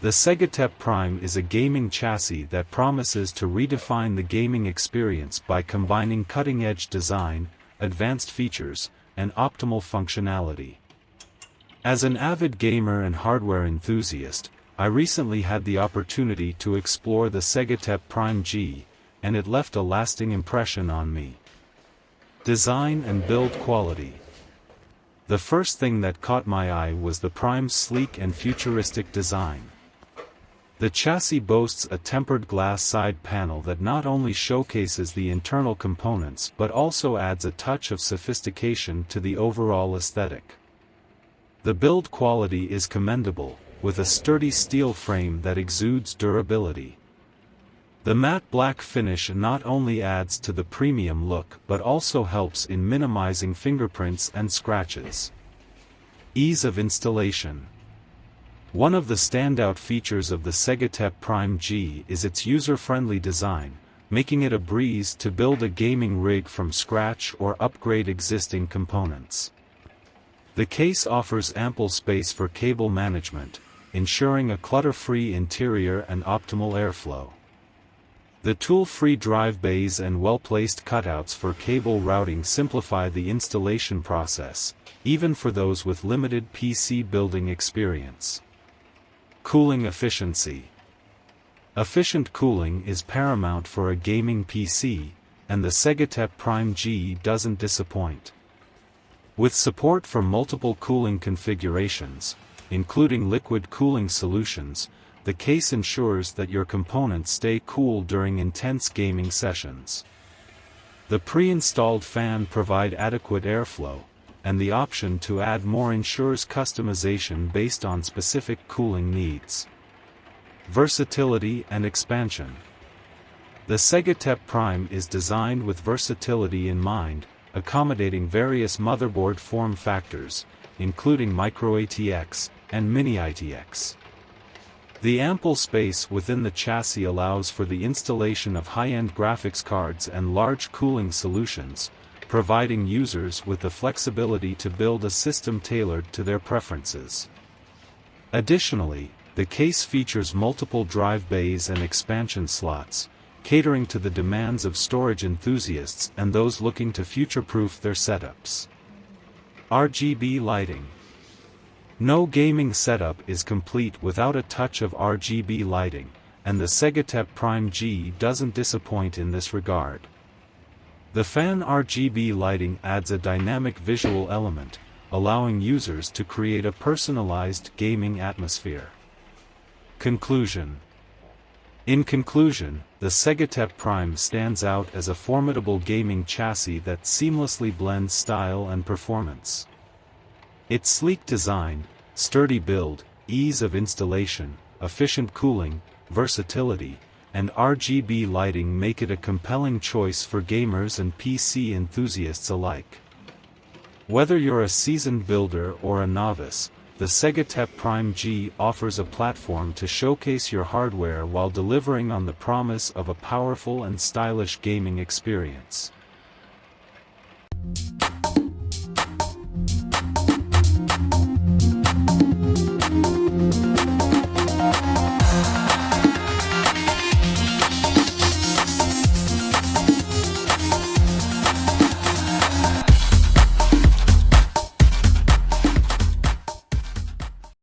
The Segotep Prime is a gaming chassis that promises to redefine the gaming experience by combining cutting-edge design, advanced features, and optimal functionality. As an avid gamer and hardware enthusiast, I recently had the opportunity to explore the Segotep Prime G, and it left a lasting impression on me. Design and build quality. The first thing that caught my eye was the Prime's sleek and futuristic design. The chassis boasts a tempered glass side panel that not only showcases the internal components but also adds a touch of sophistication to the overall aesthetic. The build quality is commendable, with a sturdy steel frame that exudes durability. The matte black finish not only adds to the premium look but also helps in minimizing fingerprints and scratches. Ease of installation. One of the standout features of the Segotep Prime G is its user-friendly design, making it a breeze to build a gaming rig from scratch or upgrade existing components. The case offers ample space for cable management, ensuring a clutter-free interior and optimal airflow. The tool-free drive bays and well-placed cutouts for cable routing simplify the installation process, even for those with limited PC building experience. Cooling efficiency. Efficient cooling is paramount for a gaming PC, and the Segotep Prime G doesn't disappoint. With support for multiple cooling configurations, including liquid cooling solutions, the case ensures that your components stay cool during intense gaming sessions. The pre-installed fan provides adequate airflow, and the option to add more ensures customization based on specific cooling needs. Versatility and expansion. The Segotep Prime is designed with versatility in mind, accommodating various motherboard form factors, including micro-ATX and mini-ITX. The ample space within the chassis allows for the installation of high-end graphics cards and large cooling solutions, providing users with the flexibility to build a system tailored to their preferences. Additionally, the case features multiple drive bays and expansion slots, catering to the demands of storage enthusiasts and those looking to future-proof their setups. RGB lighting. No gaming setup is complete without a touch of RGB lighting, and the Segotep Prime G doesn't disappoint in this regard. The fan RGB lighting adds a dynamic visual element, allowing users to create a personalized gaming atmosphere. Conclusion. In conclusion, the Segotep Prime stands out as a formidable gaming chassis that seamlessly blends style and performance. Its sleek design, sturdy build, ease of installation, efficient cooling, versatility, and RGB lighting make it a compelling choice for gamers and PC enthusiasts alike. Whether you're a seasoned builder or a novice, the Segotep Prime G offers a platform to showcase your hardware while delivering on the promise of a powerful and stylish gaming experience.